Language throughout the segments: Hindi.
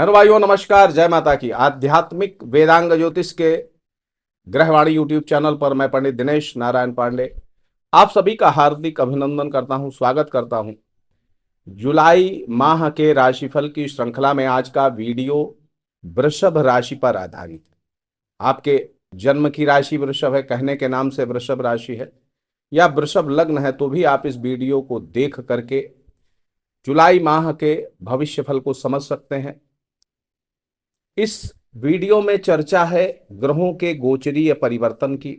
बहनों भाइयों नमस्कार, जय माता की। आध्यात्मिक वेदांग ज्योतिष के ग्रहवाणी यूट्यूब चैनल पर मैं पंडित दिनेश नारायण पांडे आप सभी का हार्दिक अभिनंदन करता हूं, स्वागत करता हूं। जुलाई माह के राशिफल की श्रृंखला में आज का वीडियो वृषभ राशि पर आधारित है। आपके जन्म की राशि वृषभ है, कहने के नाम से वृषभ राशि है, या वृषभ लग्न है तो भी आप इस वीडियो को देख करके जुलाई माह के भविष्य फल को समझ सकते हैं। इस वीडियो में चर्चा है ग्रहों के गोचरीय परिवर्तन की।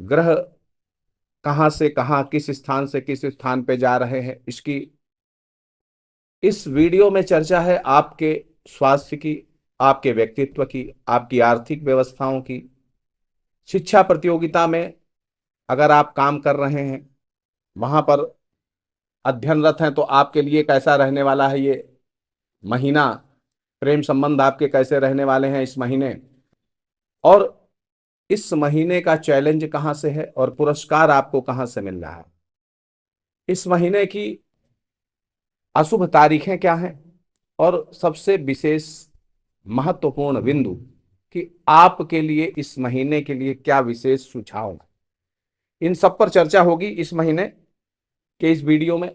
ग्रह कहां से कहां, किस स्थान से किस स्थान पे जा रहे हैं, इसकी इस वीडियो में चर्चा है आपके स्वास्थ्य की, आपके व्यक्तित्व की, आपकी आर्थिक व्यवस्थाओं की। शिक्षा प्रतियोगिता में अगर आप काम कर रहे हैं, वहां पर अध्ययनरत हैं, तो आपके लिए कैसा रहने वाला है ये महीना। प्रेम संबंध आपके कैसे रहने वाले हैं इस महीने, और इस महीने का चैलेंज कहां से है और पुरस्कार आपको कहां से मिल रहा है। इस महीने की अशुभ तारीखें क्या हैं और सबसे विशेष महत्वपूर्ण बिंदु कि आपके लिए इस महीने के लिए क्या विशेष सुझाव हैं, इन सब पर चर्चा होगी इस महीने के इस वीडियो में।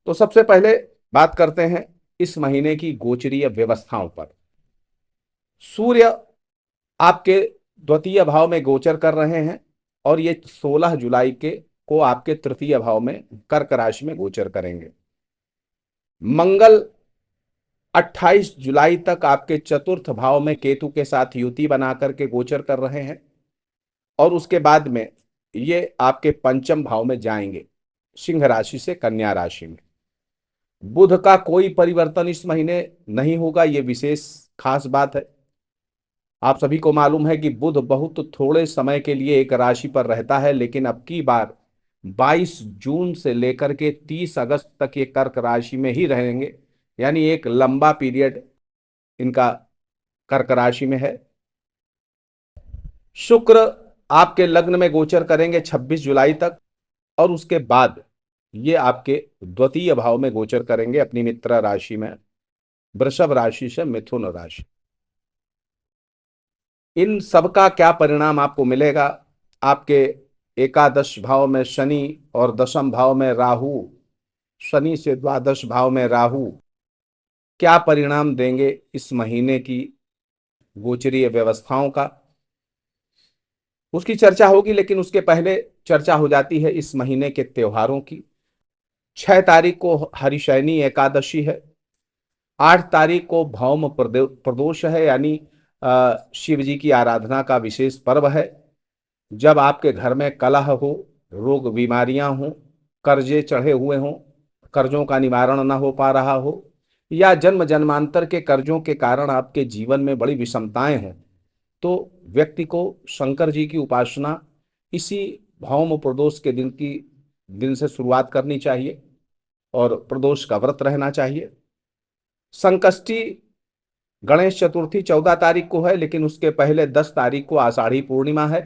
तो सबसे पहले बात करते हैं इस महीने की गोचरीय व्यवस्थाओं पर। सूर्य आपके द्वितीय भाव में गोचर कर रहे हैं और ये 16 जुलाई के को आपके तृतीय भाव में कर्क राशि में गोचर करेंगे। मंगल 28 जुलाई तक आपके चतुर्थ भाव में केतु के साथ युति बना करके गोचर कर रहे हैं और उसके बाद में ये आपके पंचम भाव में जाएंगे, सिंह राशि से कन्या राशि में। बुध का कोई परिवर्तन इस महीने नहीं होगा, ये विशेष खास बात है। आप सभी को मालूम है कि बुध बहुत थोड़े समय के लिए एक राशि पर रहता है, लेकिन अब की बार 22 जून से लेकर के 30 अगस्त तक ये कर्क राशि में ही रहेंगे, यानी एक लंबा पीरियड इनका कर्क राशि में है। शुक्र आपके लग्न में गोचर करेंगे 26 जुलाई तक और उसके बाद ये आपके द्वितीय भाव में गोचर करेंगे अपनी मित्र राशि में, वृषभ राशि से मिथुन राशि। इन सब का क्या परिणाम आपको मिलेगा। आपके एकादश भाव में शनि और दशम भाव में राहु, शनि से द्वादश भाव में राहु क्या परिणाम देंगे इस महीने की गोचरीय व्यवस्थाओं का, उसकी चर्चा होगी। लेकिन उसके पहले चर्चा हो जाती है इस महीने के त्योहारों की। 6 तारीख को हरिशयनी एकादशी है, 8 तारीख को भौम प्रदोष है, यानी शिव जी की आराधना का विशेष पर्व है। जब आपके घर में कलह हो, रोग बीमारियां हों, कर्जे चढ़े हुए हों, कर्जों का निवारण न हो पा रहा हो, या जन्म जन्मांतर के कर्जों के कारण आपके जीवन में बड़ी विषमताएं हों, तो व्यक्ति को शंकर जी की उपासना इसी भौम प्रदोष के दिन से शुरुआत करनी चाहिए और प्रदोष का व्रत रहना चाहिए। संकष्टी गणेश चतुर्थी 14 तारीख को है, लेकिन उसके पहले 10 तारीख को आषाढ़ी पूर्णिमा है,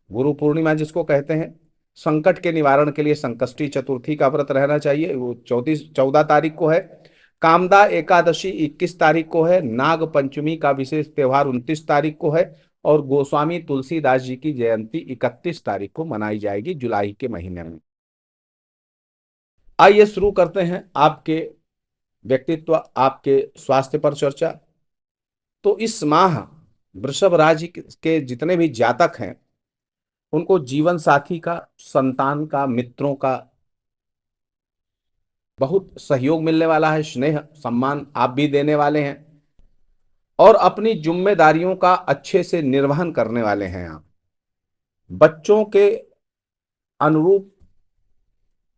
गुरु पूर्णिमा जिसको कहते हैं। संकट के निवारण के लिए संकष्टी चतुर्थी का व्रत रहना चाहिए, वो 14 तारीख को है। कामदा एकादशी 21 तारीख को है। नाग पंचमी का विशेष त्योहार 29 तारीख को है और गोस्वामी तुलसीदास जी की जयंती 31 तारीख को मनाई जाएगी जुलाई के महीने में। आइए शुरू करते हैं आपके व्यक्तित्व, आपके स्वास्थ्य पर चर्चा। तो इस माह वृषभ राशि के जितने भी जातक हैं उनको जीवन साथी का, संतान का, मित्रों का बहुत सहयोग मिलने वाला है। स्नेह सम्मान आप भी देने वाले हैं और अपनी जिम्मेदारियों का अच्छे से निर्वहन करने वाले हैं आप। बच्चों के अनुरूप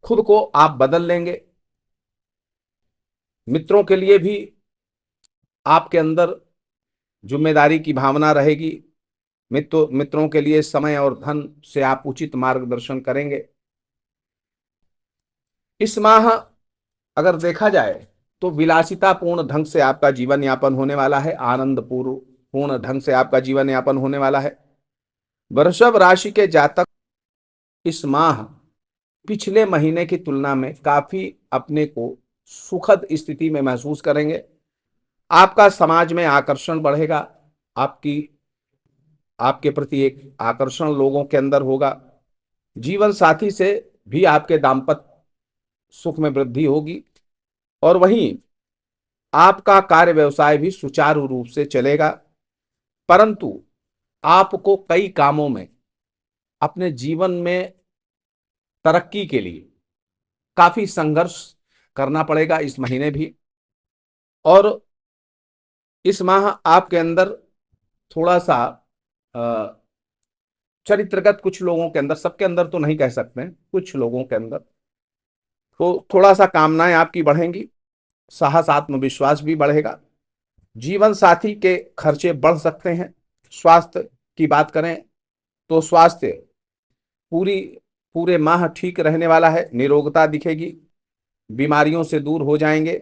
खुद को आप बदल लेंगे। मित्रों के लिए भी आपके अंदर जिम्मेदारी की भावना रहेगी। मित्रों के लिए समय और धन से आप उचित मार्गदर्शन करेंगे। इस माह अगर देखा जाए तो विलासितापूर्ण ढंग से आपका जीवन यापन होने वाला है, आनंद पूर्ण ढंग से आपका जीवन यापन होने वाला है। वृषभ राशि के जातक इस माह पिछले महीने की तुलना में काफी अपने को सुखद स्थिति में महसूस करेंगे। आपका समाज में आकर्षण बढ़ेगा, आपकी आपके प्रति एक आकर्षण लोगों के अंदर होगा। जीवन साथी से भी आपके दाम्पत्य सुख में वृद्धि होगी और वहीं आपका कार्य व्यवसाय भी सुचारू रूप से चलेगा। परंतु आपको कई कामों में अपने जीवन में तरक्की के लिए काफी संघर्ष करना पड़ेगा इस महीने भी। और इस माह आपके अंदर थोड़ा सा अ, चरित्रगत कुछ लोगों के अंदर, सबके अंदर तो नहीं कह सकते हैं, कुछ लोगों के अंदर तो थोड़ा सा कामनाएं आपकी बढ़ेंगी, साहस आत्मविश्वास भी बढ़ेगा। जीवन साथी के खर्चे बढ़ सकते हैं। स्वास्थ्य की बात करें तो स्वास्थ्य पूरी पूरे माह ठीक रहने वाला है, निरोगता दिखेगी, बीमारियों से दूर हो जाएंगे,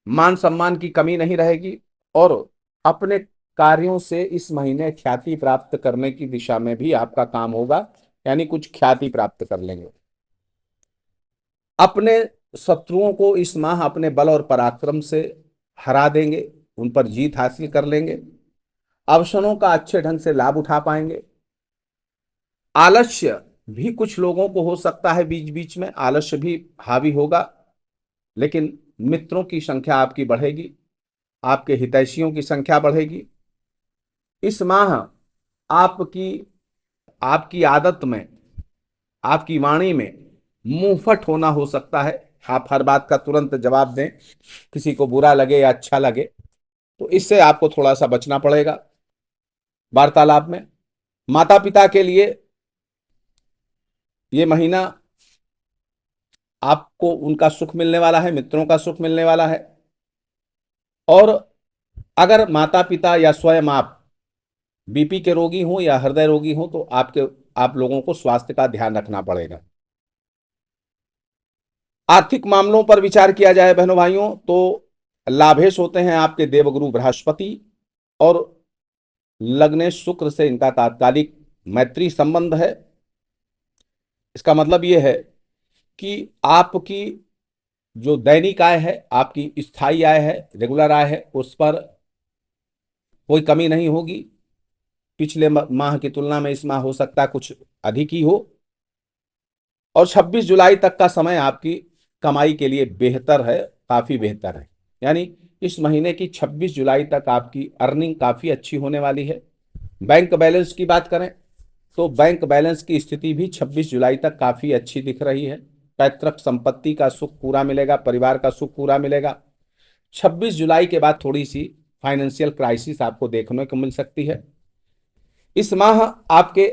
मान सम्मान की कमी नहीं रहेगी और अपने कार्यों से इस महीने ख्याति प्राप्त करने की दिशा में भी आपका काम होगा, यानी कुछ ख्याति प्राप्त कर लेंगे। अपने शत्रुओं को इस माह अपने बल और पराक्रम से हरा देंगे, उन पर जीत हासिल कर लेंगे, अवसरों का अच्छे ढंग से लाभ उठा पाएंगे। आलस्य भी कुछ लोगों को हो सकता है, बीच बीच में आलस्य भी हावी होगा, लेकिन मित्रों की संख्या आपकी बढ़ेगी, आपके हितैषियों की संख्या बढ़ेगी। इस माह आपकी आपकी आदत में, आपकी वाणी में मुंहफट होना हो सकता है। आप हर बात का तुरंत जवाब दें, किसी को बुरा लगे या अच्छा लगे, तो इससे आपको थोड़ा सा बचना पड़ेगा वार्तालाप में। माता पिता के लिए ये महीना आपको उनका सुख मिलने वाला है, मित्रों का सुख मिलने वाला है। और अगर माता पिता या स्वयं आप बीपी के रोगी हों या हृदय रोगी हों तो आप लोगों को स्वास्थ्य का ध्यान रखना पड़ेगा। आर्थिक मामलों पर विचार किया जाए बहनों भाइयों तो लाभेश होते हैं आपके देवगुरु बृहस्पति और लग्नेश शुक्र से इनका तात्कालिक मैत्री संबंध है। इसका मतलब यह है कि आपकी जो दैनिक आय है, आपकी स्थायी आय है, रेगुलर आय है, उस पर कोई कमी नहीं होगी। पिछले माह की तुलना में इस माह हो सकता है कुछ अधिक ही हो। और 26 जुलाई तक का समय आपकी कमाई के लिए बेहतर है, काफी बेहतर है। यानी इस महीने की 26 जुलाई तक आपकी अर्निंग काफी अच्छी होने वाली है। बैंक बैलेंस की बात करें तो बैंक बैलेंस की स्थिति भी 26 जुलाई तक काफी अच्छी दिख रही है। पैतृक संपत्ति का सुख पूरा मिलेगा, परिवार का सुख पूरा मिलेगा। 26 जुलाई के बाद थोड़ी सी फाइनेंशियल क्राइसिस आपको देखने को मिल सकती है। इस माह आपके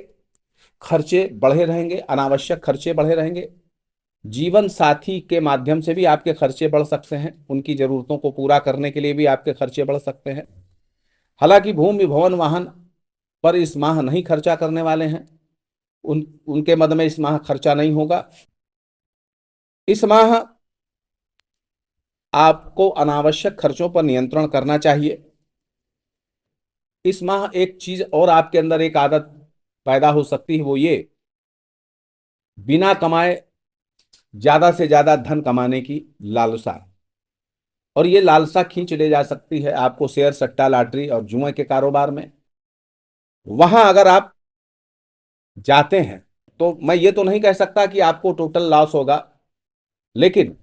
खर्चे बढ़े रहेंगे, अनावश्यक खर्चे बढ़े रहेंगे। जीवन साथी के माध्यम से भी आपके खर्चे बढ़ सकते हैं, उनकी जरूरतों को पूरा करने के लिए भी आपके खर्चे बढ़ सकते हैं। हालांकि भूमि भवन वाहन पर इस माह नहीं खर्चा करने वाले हैं, उनके मद में इस माह खर्चा नहीं होगा। इस माह आपको अनावश्यक खर्चों पर नियंत्रण करना चाहिए। इस माह एक चीज और आपके अंदर एक आदत पैदा हो सकती है, वो ये बिना कमाए ज्यादा से ज्यादा धन कमाने की लालसा। और ये लालसा खींच ले जा सकती है आपको शेयर सट्टा लॉटरी और जुए के कारोबार में। वहां अगर आप जाते हैं तो मैं ये तो नहीं कह सकता कि आपको टोटल लॉस होगा, लेकिन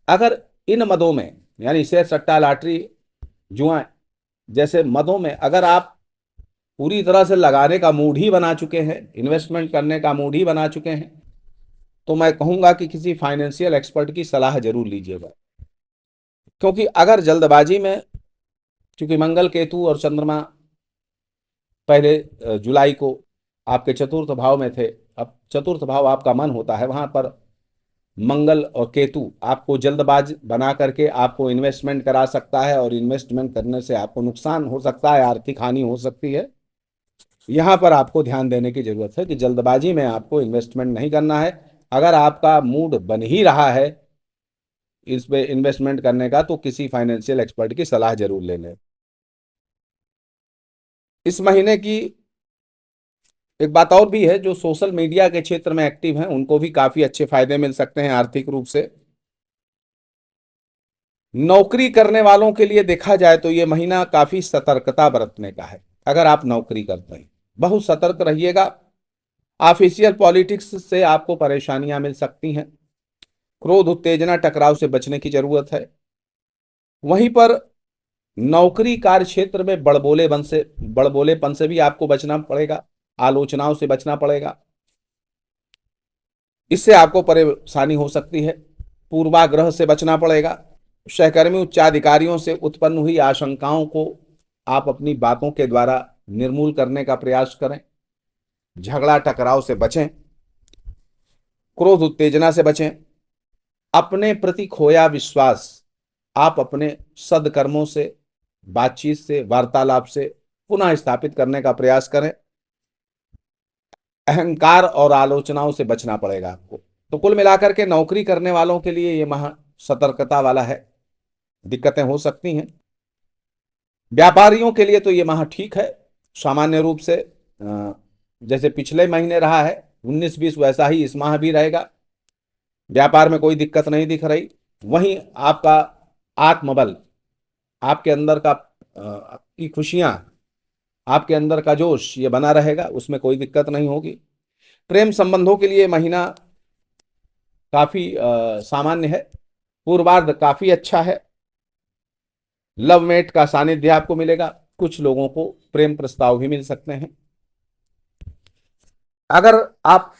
अगर इन मदों में यानी शेयर सट्टा लॉटरी जुआ जैसे मदों में अगर आप पूरी तरह से लगाने का मूड ही बना चुके हैं, इन्वेस्टमेंट करने का मूड ही बना चुके हैं, तो मैं कहूंगा कि किसी फाइनेंशियल एक्सपर्ट की सलाह जरूर लीजिएगा। क्योंकि अगर जल्दबाजी में, क्योंकि मंगल केतु और चंद्रमा पहले जुलाई को आपके चतुर्थ भाव में थे, अब चतुर्थ भाव आपका मन होता है, वहां पर मंगल और केतु आपको जल्दबाज बना करके आपको इन्वेस्टमेंट करा सकता है और इन्वेस्टमेंट करने से आपको नुकसान हो सकता है, आर्थिक हानि हो सकती है। यहां पर आपको ध्यान देने की जरूरत है कि जल्दबाजी में आपको इन्वेस्टमेंट नहीं करना है। अगर आपका मूड बन ही रहा है इस पे इन्वेस्टमेंट करने का तो किसी फाइनेंशियल एक्सपर्ट की सलाह जरूर ले लें। इस महीने की एक बात और भी है, जो सोशल मीडिया के क्षेत्र में एक्टिव हैं उनको भी काफी अच्छे फायदे मिल सकते हैं आर्थिक रूप से। नौकरी करने वालों के लिए देखा जाए तो ये महीना काफी सतर्कता बरतने का है। अगर आप नौकरी करते हैं, बहुत सतर्क रहिएगा। ऑफिशियल पॉलिटिक्स से आपको परेशानियां मिल सकती हैं। क्रोध, उत्तेजना, टकराव से बचने की जरूरत है। वहीं पर नौकरी कार्य क्षेत्र में बड़बोलेपन से भी आपको बचना पड़ेगा। आलोचनाओं से बचना पड़ेगा, इससे आपको परेशानी हो सकती है। पूर्वाग्रह से बचना पड़ेगा। सहकर्मी, उच्चाधिकारियों से उत्पन्न हुई आशंकाओं को आप अपनी बातों के द्वारा निर्मूल करने का प्रयास करें। झगड़ा टकराव से बचें। क्रोध उत्तेजना से बचें। अपने प्रति खोया विश्वास आप अपने सदकर्मों से, बातचीत से, वार्तालाप से पुनः स्थापित करने का प्रयास करें। अहंकार और आलोचनाओं से बचना पड़ेगा आपको। तो कुल मिलाकर के नौकरी करने वालों के लिए ये माह सतर्कता वाला है। दिक्कतें हो सकती हैं। व्यापारियों के लिए तो ये माह ठीक है। सामान्य रूप से जैसे पिछले महीने रहा है 19-20, वैसा ही इस माह भी रहेगा। व्यापार में कोई दिक्कत नहीं दिख रही। वहीं आपका आत्मबल, आपके अंदर का की खुशियां, आपके अंदर का जोश ये बना रहेगा, उसमें कोई दिक्कत नहीं होगी। प्रेम संबंधों के लिए महीना काफी सामान्य है। पूर्वार्ध काफी अच्छा है। लवमेट का सानिध्य आपको मिलेगा। कुछ लोगों को प्रेम प्रस्ताव भी मिल सकते हैं। अगर आप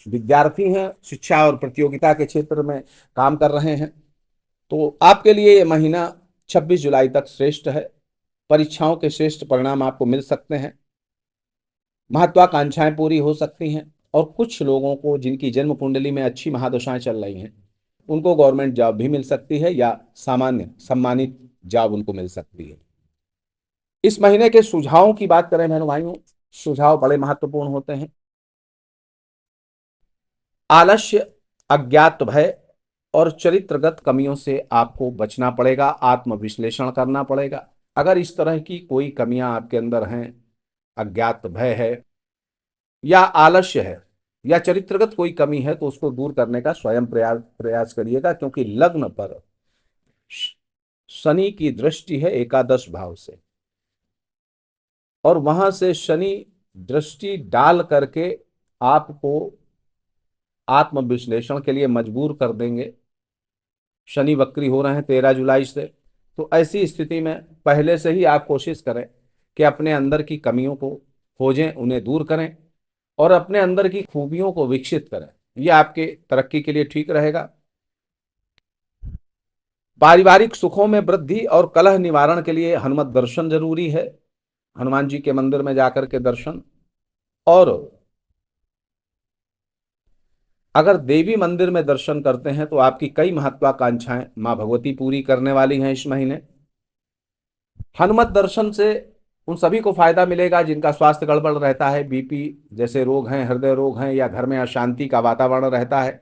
विद्यार्थी हैं, शिक्षा और प्रतियोगिता के क्षेत्र में काम कर रहे हैं, तो आपके लिए ये महीना 26 जुलाई तक श्रेष्ठ है। परीक्षाओं के श्रेष्ठ परिणाम आपको मिल सकते हैं। महत्वाकांक्षाएं पूरी हो सकती हैं। और कुछ लोगों को जिनकी जन्म कुंडली में अच्छी महादशाएं चल रही हैं, उनको गवर्नमेंट जॉब भी मिल सकती है या सामान्य सम्मानित जॉब उनको मिल सकती है। इस महीने के सुझावों की बात करें बहनों भाइयों, सुझाव बड़े महत्वपूर्ण होते हैं। आलस्य, अज्ञात भय और चरित्रगत कमियों से आपको बचना पड़ेगा। आत्मविश्लेषण करना पड़ेगा। अगर इस तरह की कोई कमियां आपके अंदर हैं, अज्ञात भय है या आलस्य है या चरित्रगत कोई कमी है, तो उसको दूर करने का स्वयं प्रयास करिएगा। क्योंकि लग्न पर शनि की दृष्टि है एकादश भाव से, और वहां से शनि दृष्टि डाल करके आपको आत्मविश्लेषण के लिए मजबूर कर देंगे। शनि वक्री हो रहे हैं 13 जुलाई से। तो ऐसी स्थिति में पहले से ही आप कोशिश करें कि अपने अंदर की कमियों को खोजें, उन्हें दूर करें और अपने अंदर की खूबियों को विकसित करें। यह आपके तरक्की के लिए ठीक रहेगा। पारिवारिक सुखों में वृद्धि और कलह निवारण के लिए हनुमत दर्शन जरूरी है। हनुमान जी के मंदिर में जाकर के दर्शन, और अगर देवी मंदिर में दर्शन करते हैं तो आपकी कई महत्वाकांक्षाएं मां भगवती पूरी करने वाली हैं इस महीने। हनुमत दर्शन से उन सभी को फायदा मिलेगा जिनका स्वास्थ्य गड़बड़ रहता है, बीपी जैसे रोग हैं, हृदय रोग हैं, या घर में अशांति का वातावरण रहता है,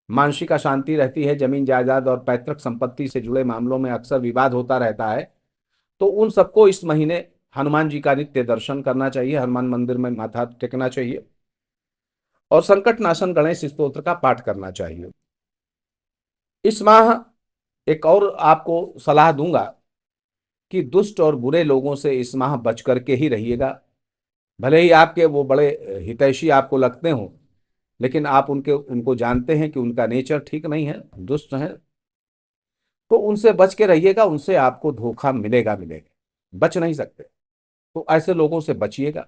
मानसिक अशांति रहती है, जमीन जायदाद और पैतृक संपत्ति से जुड़े मामलों में अक्सर विवाद होता रहता है। तो उन सबको इस महीने हनुमान जी का नित्य दर्शन करना चाहिए, हनुमान मंदिर में माथा टेकना चाहिए और संकट नाशन गणेश स्तोत्र का पाठ करना चाहिए। इस माह एक और आपको सलाह दूंगा कि दुष्ट और बुरे लोगों से इस माह बच करके ही रहिएगा। भले ही आपके वो बड़े हितैषी आपको लगते हों, लेकिन आप उनको जानते हैं कि उनका नेचर ठीक नहीं है, दुष्ट है। तो उनसे बच के रहिएगा। उनसे आपको धोखा मिलेगा, बच नहीं सकते। तो ऐसे लोगों से बचिएगा।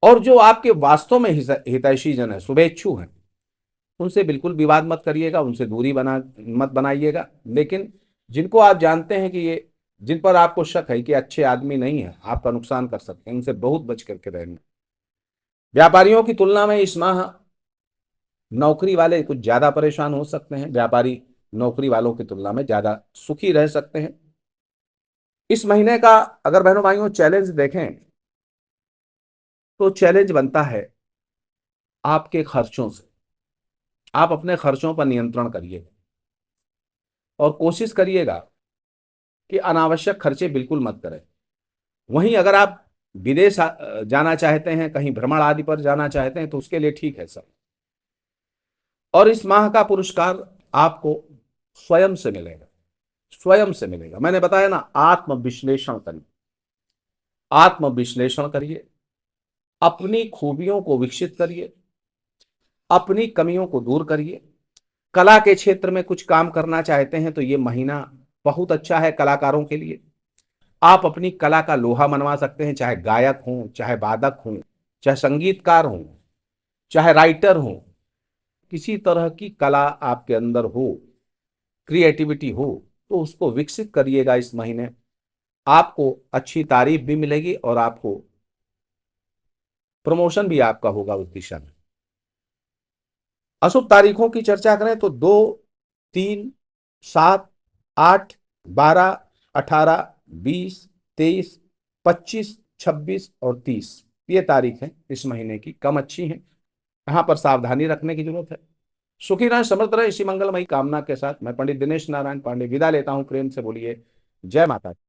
और जो आपके वास्तव में हितैषी जन है, शुभेच्छु हैं, उनसे बिल्कुल विवाद मत करिएगा, उनसे दूरी मत बनाइएगा। लेकिन जिनको आप जानते हैं कि ये, जिन पर आपको शक है कि अच्छे आदमी नहीं है, आपका नुकसान कर सकते हैं, उनसे बहुत बच करके रहना। व्यापारियों की तुलना में इस माह नौकरी वाले कुछ ज्यादा परेशान हो सकते हैं। व्यापारी नौकरी वालों की तुलना में ज्यादा सुखी रह सकते हैं। इस महीने का अगर बहनों भाइयों चैलेंज देखें तो चैलेंज बनता है आपके खर्चों से। आप अपने खर्चों पर नियंत्रण करिए और कोशिश करिएगा कि अनावश्यक खर्चे बिल्कुल मत करें। वहीं अगर आप विदेश जाना चाहते हैं, कहीं भ्रमण आदि पर जाना चाहते हैं, तो उसके लिए ठीक है सब। और इस माह का पुरस्कार आपको स्वयं से मिलेगा। स्वयं से मिलेगा। मैंने बताया ना, आत्मविश्लेषण करिए, आत्मविश्लेषण करिए, अपनी खूबियों को विकसित करिए, अपनी कमियों को दूर करिए। कला के क्षेत्र में कुछ काम करना चाहते हैं तो ये महीना बहुत अच्छा है कलाकारों के लिए। आप अपनी कला का लोहा मनवा सकते हैं, चाहे गायक हों, चाहे वादक हों, चाहे संगीतकार हों, चाहे राइटर हों। किसी तरह की कला आपके अंदर हो, क्रिएटिविटी हो, तो उसको विकसित करिएगा इस महीने। आपको अच्छी तारीफ भी मिलेगी और आपको प्रमोशन भी आपका होगा उस दिशा में। अशुभ तारीखों की चर्चा करें तो 2, 3, 7, 8, 12, 18, 20, 23, 25, 26 और 30, ये तारीख है इस महीने की, कम अच्छी हैं। यहाँ पर सावधानी रखने की जरूरत है। सुखी रहें, समृद्ध रहें, इसी मंगलमयी कामना के साथ मैं पंडित दिनेश नारायण पांडे विदा लेता हूं। प्रेम से बोलिए जय माता दी।